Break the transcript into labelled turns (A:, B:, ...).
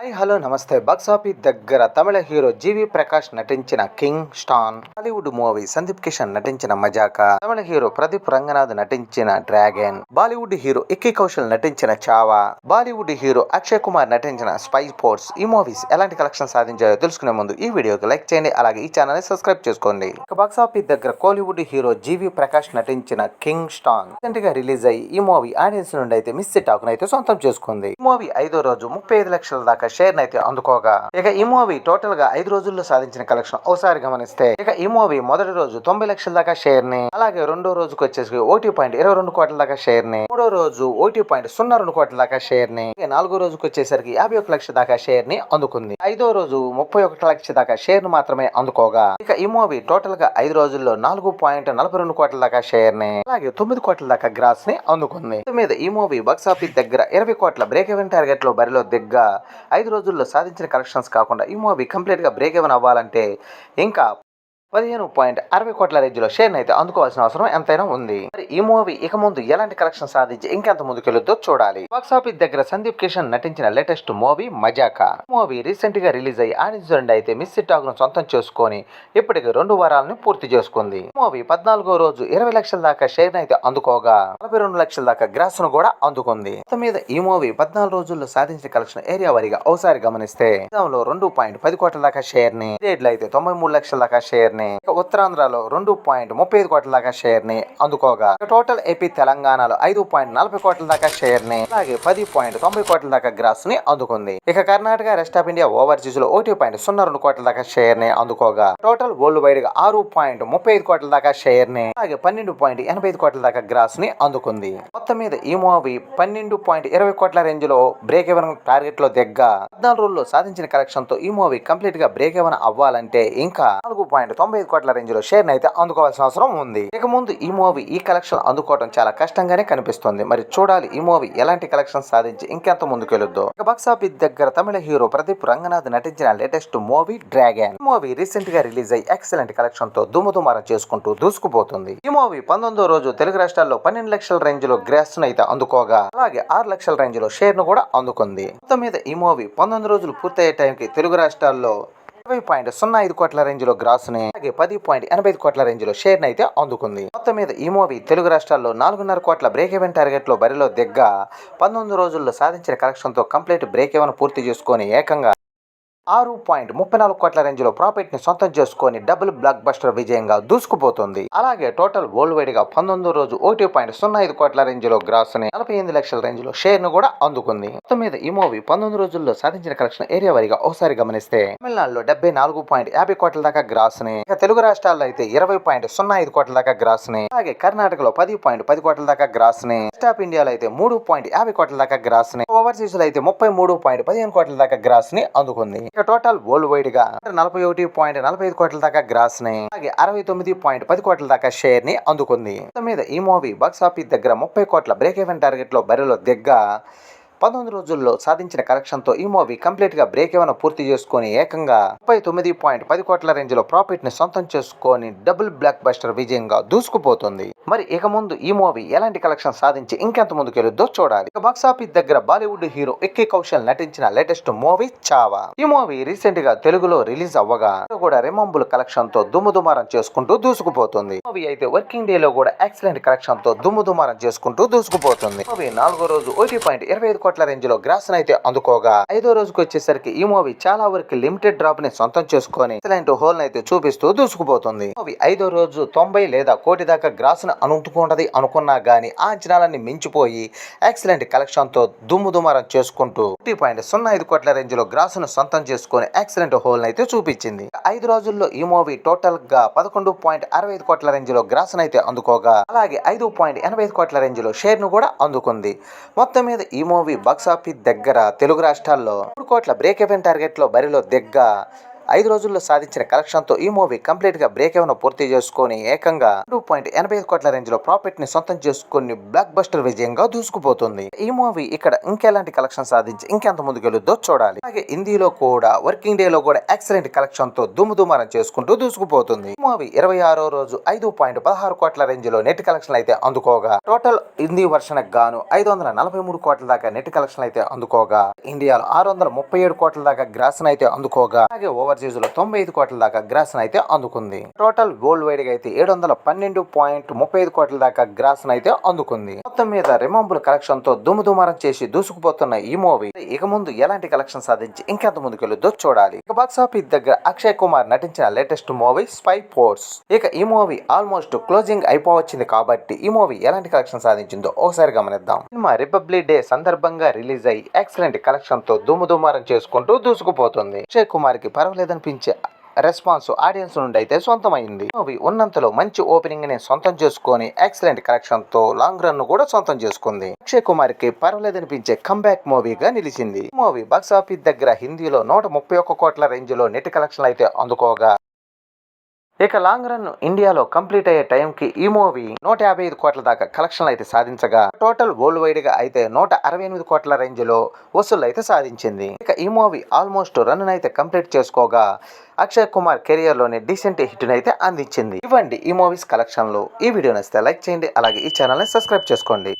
A: Hi hello నమస్తే. Box office దగ్గర తమిళ hero GV Prakash నటించిన Kingston, Bollywood movie Sundeep Kishan నటించిన మజాకా, తమిళ హీరో ప్రదీప్ రంగనాథ్ నటించిన Dragon, Bollywood hero Vicky Kaushal నటించిన చావా, బాలీవుడ్ హీరో అక్షయ్ కుమార్ నటించిన స్పై స్పోర్ట్స్. ఈ మూవీస్ ఎలాంటి కలెక్షన్ సాధించాయో తెలుసుకునే ముందు ఈ వీడియోకి లైక్ చేయండి, అలాగే ఈ ఛానల్ ని సబ్స్క్రైబ్ చేసుకోండి. బాక్సాఫీస్ దగ్గర కోలీవుడ్ హీరో జీవి ప్రకాష్ నటించిన కింగ్ స్టాన్ రీసెంట్ గా రిలీజ్ అయ్యి ఈ మూవీ ఆడియన్స్ నుండి అయితే మిస్ టాక్ అయితే సొంతం చేసుకుంది. ఈ మూవీ 5వ రోజు 35 లక్షల దాకా షేర్ అయితే అందుకోగా, ఇక ఈ మూవీ టోటల్ గా 5 రోజుల్లో సాధించిన కలెక్షన్ ఒకసారి గమనిస్తే, ఇక ఈ మూవీ మొదటి రోజు 90 లక్షల దాకా షేర్ ని, అలాగే రెండో రోజుకి వచ్చేసి 1.22 కోట్ల దాకా షేర్ ని, మూడో రోజు 1.02 కోట్ల దాకా షేర్ ని, నాలుగో రోజుకి వచ్చేసరికి 51 లక్షల దాకా షేర్ ని అందుకుంది. 5వ రోజు 31 లక్షల దాకా షేర్ ను మాత్రమే అందుకోగా, ఇక ఈ మూవీ టోటల్ గా 5 రోజుల్లో 4.42 కోట్ల దాకా షేర్ ని, అలాగే 9 కోట్ల దాకా గ్రాస్ ని అందుకుంది. మీద ఈ మూవీ బాక్సాఫీస్ దగ్గర 20 కోట్ల బ్రేక్ ఈవెన్ టార్గెట్ లో బరిలో దిగ్గా 5 రోజుల్లో సాధించిన కలెక్షన్స్ కాకుండా ఈ మూవీ కంప్లీట్ గా బ్రేక్ ఈవెన్ అవ్వాలంటే ఇంకా 15.60 కోట్ల రేంజ్లో షేర్ అయితే అందుకోవాల్సిన అవసరం ఎంతైనా ఉంది. మరి ఈ మూవీ ఇక ముందు ఎలాంటి కలెక్షన్ సాధించి ఇంకెంత ముందుకెళ్తుందో చూడాలి. బాక్సాఫీస్ దగ్గర సందీప్ కిషన్ నటించిన లేటెస్ట్ మూవీ మజాకా. మూవీ రీసెంట్ గా రిలీజ్ అయ్యి ఆడియన్స్ నుండి అయితే మిస్ టాక్ ను సొంతం చేసుకొని ఇప్పటికి 2 వారాలను పూర్తి చేసుకుంది. మూవీ 14వ రోజు 20 లక్షల దాకా షేర్ అయితే అందుకోగా 42 లక్షల దాకా గ్రాస్ ను కూడా అందుకుంది. మొత్తం మీద ఈ మూవీ 14 రోజుల్లో సాధించిన కలెక్షన్ ఏరియా వారిగా ఒకసారి గమనిస్తే, 2.10 కోట్ల దాకా షేర్ ని, అయితే 93 లక్షల దాకా షేర్ ని, ఉత్తరాంధ్రలో 2.35 కోట్ల దాకా షేర్ ని అందుకోగా, టోటల్ ఏపీ తెలంగాణలో 5.40 కోట్ల దాకా షేర్ ని, అలాగే 10.90 కోట్ల దాకా గ్రాస్ ని అందుకుంది. ఇక Karnataka, rest of India, overseas లో 1.02 కోట్ల దాకా షేర్ ని అందుకోగా, టోటల్ వరల్డ్ వైడ్ గా 6.35 కోట్ల దాకా షేర్ ని, అలాగే 12.85 కోట్ల దాకా గ్రాస్ ని అందుకుంది. మొత్తం మీద ఈ మూవీ 12.20 కోట్ల రేంజ్ లో బ్రేక్ ఈవెన్ టార్గెట్ లో దిగ్గా 14 రోజుల్లో సాధించిన కలెక్షన్ తో ఈ మూవీ కంప్లీట్ గా బ్రేక్ ఈవెన్ అవ్వాలంటే ఇంకా 4.95 కోట్ల రేంజ్ లో షేర్ అయితే అందుకోవాల్సిన అవసరం ఉంది. ఇక ముందు ఈ మూవీ ఈ కలెక్షన్ అందుకోవడం చాలా కష్టంగానే కనిపిస్తుంది. మరి చూడాలి ఈ మూవీ ఎలాంటి కలెక్షన్ సాధించి ఇంకెంత ముందుకెళ్ళొద్దో. ఇక బాక్సాఫీస్ దగ్గర తమిళ హీరో ప్రదీప్ రంగనాథ్ నటించిన లేటెస్ట్ మూవీ డ్రాగన్. ఈ మూవీ రీసెంట్ గా రిలీజ్ అయ్యి ఎక్సలెంట్ కలెక్షన్ తో దుమ్ముదుమారం చేసుకుంటూ దూసుకుపోతుంది. ఈ మూవీ 19వ రోజు తెలుగు రాష్ట్రాల్లో 12 లక్షల రేంజ్ లో గ్రాస్ అయితే అందుకోగా, అలాగే 6 లక్షల రేంజ్ లో షేర్ ను కూడా అందుకుంది. మొత్తం మీద ఈ మూవీ 19 రోజులు పూర్తయ్యే టైంకి తెలుగు రాష్ట్రాల్లో 20.05 కోట్ల రేంజ్ లో గ్రాస్ ని, అలాగే 10.85 కోట్ల రేంజ్ లో షేర్ అయితే అందుకుంది. మొత్తం మీద ఈ మూవీ తెలుగు రాష్ట్రాల్లో 4.5 కోట్ల బ్రేక్ ఈవెన్ టార్గెట్ లో బరిలో దిగ్గా 19 రోజుల్లో సాధించిన కలెక్షన్ తో కంప్లీట్ బ్రేక్ ఈవెన్ పూర్తి చేసుకొని ఏకంగా 6.34 కోట్ల రేంజ్ లో ప్రాఫిట్ ని సొంతం చేసుకొని డబుల్ బ్లాక్ బస్టర్ విజయంగా దూసుకుపోతుంది. అలాగే టోటల్ వరల్డ్ వైడ్ గా 19వ రోజు 1.05 కోట్ల రేంజ్ లో గ్రాస్ ని, 48 లక్షల రేంజ్ లో షేర్ ను కూడా అందుకుంది. మొత్తం మీద ఈ మూవీ 19 రోజుల్లో సాధించిన కలెక్షన్ ఏరియా వారిగా ఒకసారి గమనిస్తే, తమిళనాడులో 74.50 కోట్ల దాకా గ్రాస్ ని, ఇక తెలుగు రాష్ట్రాల్లో అయితే 20.05 కోట్ల దాకా గ్రాస్ ని, అలాగే కర్ణాటకలో 10.10 కోట్ల దాకా గ్రాస్ ని, వెస్ట్ ఆఫ్ ఇండియాలో అయితే 3.50 కోట్ల దాకా గ్రాస్ ని, ఓవర్సీస్ లో అయితే 33.15 కోట్ల దాకా గ్రాస్ ని అందుకుంది. ఇక టోటల్ వరల్డ్ వైడ్ గా 41.45 కోట్ల దాకా గ్రాస్ ని, అలాగే 69.10 కోట్ల దాకా షేర్ ని అందుకుంది. మొత్తం మీద ఈ మూవీ బాక్సాఫీస్ దగ్గర 30 కోట్ల బ్రేక్ ఈవెన్ టార్గెట్ లో బరిలో దిగ్గా 19 రోజుల్లో సాధించిన కలెక్షన్ తో ఈ మూవీ కంప్లీట్ గా బ్రేక్ ఈవెన్ పూర్తి చేసుకొని ఏకంగా 39.10 కోట్ల రేంజ్ లో ప్రాఫిట్ ని సొంతం చేసుకొని డబుల్ బ్లాక్ బస్టర్ విజయంగా దూసుకుపోతుంది. మరి ఇక ముందు ఈ మూవీ ఎలాంటి కలెక్షన్ సాధించి ఇంకెంత ముందుకెళ్ళొద్దో చూడాలి. ఇక బాక్సాఫీస్ దగ్గర బాలీవుడ్ హీరో ఇక్కీ కౌశల్ నటించిన లేటెస్ట్ మూవీ చావా. ఈ మూవీ రీసెంట్ గా తెలుగులో రిలీజ్ అవ్వగా కూడా రిమంబుల్ కలెక్షన్ తో దుమ్ముదుమారం చేసుకుంటూ దూసుకుపోతుంది. మూవీ అయితే వర్కింగ్ డే లో కూడా ఎక్సలెంట్ కలెక్షన్ తో దుమ్ముదుమారం చేసుకుంటూ దూసుకుపోతుంది. మూవీ 4వ రోజు 1.25 కోట్ల రేంజ్ లో గ్రాస్ అయితే అందుకోగా, 5వ రోజుకి వచ్చేసరికి ఈ మూవీ చాలా వరకు లిమిటెడ్ డ్రాప్ ని సొంతం చేసుకొని ఎక్సలెంట్ హోల్ అయితే చూపిస్తూ దూసుకుపోతుంది. మూవీ 5వ రోజు 90 లేదా కోటి దాకా గ్రాస్ ను అనుకుంటది అనుకున్నా గానీ ఆ అంచనాలన్నీ మించిపోయి ఎక్సలెంట్ కలెక్షన్ తో దుమ్ముదుమారం చేసుకుంటూ 1.05 కోట్ల రేంజ్ లో గ్రాస్ ను సొంతం చేసుకొని ఎక్సలెంట్ హోల్ అయితే చూపించింది. 5 రోజుల్లో ఈ మూవీ టోటల్ గా 11.65 కోట్ల రేంజ్ లో గ్రాస్ అయితే అందుకోగా, అలాగే 5.85 కోట్ల రేంజ్ లో షేర్ ను కూడా అందుకుంది. మొత్తం మీద ఈ మూవీ బాక్సాఫీస్ దగ్గర తెలుగు రాష్ట్రాల్లో 3 కోట్ల బ్రేక్ ఈవెన్ టార్గెట్ లో బరిలో దిగ్గా 5 రోజుల్లో సాధించిన కలెక్షన్ తో ఈ మూవీ కంప్లీట్ గా బ్రేక్ ఏమైనా పూర్తి చేసుకొని ఏకంగా 2.85 కోట్ల రేంజ్ లో ప్రాఫిట్ ని సొంతం చేసుకుని బ్లాక్ బస్టర్ విజయంగా దూసుకుపోతుంది. ఈ మూవీ ఇక్కడ ఇంకెలాంటి కలెక్షన్ సాధించి ఇంకెంత ముందుకెళ్ళుద్దో చూడాలి. అలాగే హిందీలో కూడా వర్కింగ్ డే లో కూడా ఎక్సలెంట్ కలెక్షన్ తో దుమ్ముదుమారం చేసుకుంటూ దూసుకుపోతుంది. ఈ మూవీ 26వ రోజు 5.16 కోట్ల రేంజ్ లో నెట్ కలెక్షన్ అయితే అందుకోగా టోటల్ హిందీ వర్షన్ గాను 543 కోట్ల దాకా నెట్ కలెక్షన్ అయితే అందుకోగా ఇండియాలో 637 కోట్ల దాకా గ్రాస్ అయితే అందుకోగా అలాగే ఓవర్సీస్ లో 95 కోట్ల దాకా గ్రాస్ అయితే అందుకుంది. టోటల్ వరల్డ్ వైడ్ గా అయితే 712.35 కోట్ల దాకా గ్రాస్ అయితే అందుకుంది. మొత్తం మీద రిమంబుల్ కలెక్షన్ తో దుమ్ముదుమారం చేసి దూసుకుపోతున్న ఈ మూవీ ఇక ముందు ఎలాంటి కలెక్షన్ సాధించి ఇంకెంత ముందుకెళ్ళుద్దో చూడాలి. ఇక బాక్స్ ఆఫీస్ దగ్గర అక్షయ్ కుమార్ నటించిన లేటెస్ట్ మూవీ స్పై ఫోర్స్. ఇక ఈ మూవీ ఆల్మోస్ట్ క్లోజింగ్ అయిపోవచ్చింది కాబట్టి ఈ మూవీ ఎలాంటి కలెక్షన్ సాధించిందో ఒకసారి గమనిద్దాం. సినిమా రిపబ్లిక్ డే సందర్భంగా రిలీజ్ అయ్యి ఎక్సలెంట్ కలెక్షన్ తో దుమ్ముదుమారం చేసుకుంటూ దూసుకుపోతుంది. అక్షయ్ కుమార్ కి పర్వాలేదనిపించే రెస్పాన్స్ ఆడియన్స్ నుండి అయితే సొంతమైంది. మూవీ ఉన్నంతలో మంచి ఓపెనింగ్ ని సొంతం చేసుకొని ఎక్సలెంట్ కలెక్షన్ తో లాంగ్ రన్ ను కూడా సొంతం చేసుకుంది. అక్షయ్ కుమార్ కి పర్వాలేదనిపించే కంబ్యాక్ మూవీగా నిలిచింది. మూవీ బాక్స్ ఆఫీస్ దగ్గర హిందీలో 131 కోట్ల రేంజ్ లో నెట్ కలెక్షన్ అయితే అందుకోగా ఇక లాంగ్ రన్ ఇండియాలో కంప్లీట్ అయ్యే టైంకి ఈ మూవీ 155 కోట్ల దాకా కలెక్షన్లు అయితే సాధించగా టోటల్ వరల్డ్ వైడ్ గా అయితే 168 కోట్ల రేంజ్ లో వసూలు అయితే సాధించింది. ఇక ఈ మూవీ ఆల్మోస్ట్ రన్ అయితే కంప్లీట్ చేసుకోగా అక్షయ్ కుమార్ కెరియర్ లోనే డీసెంట్ హిట్ అయితే అందించింది. ఇవ్వండి ఈ మూవీస్ కలెక్షన్లు. ఈ వీడియో నచ్చితే లైక్ చేయండి, అలాగే ఈ ఛానల్ ని సబ్స్క్రైబ్ చేసుకోండి.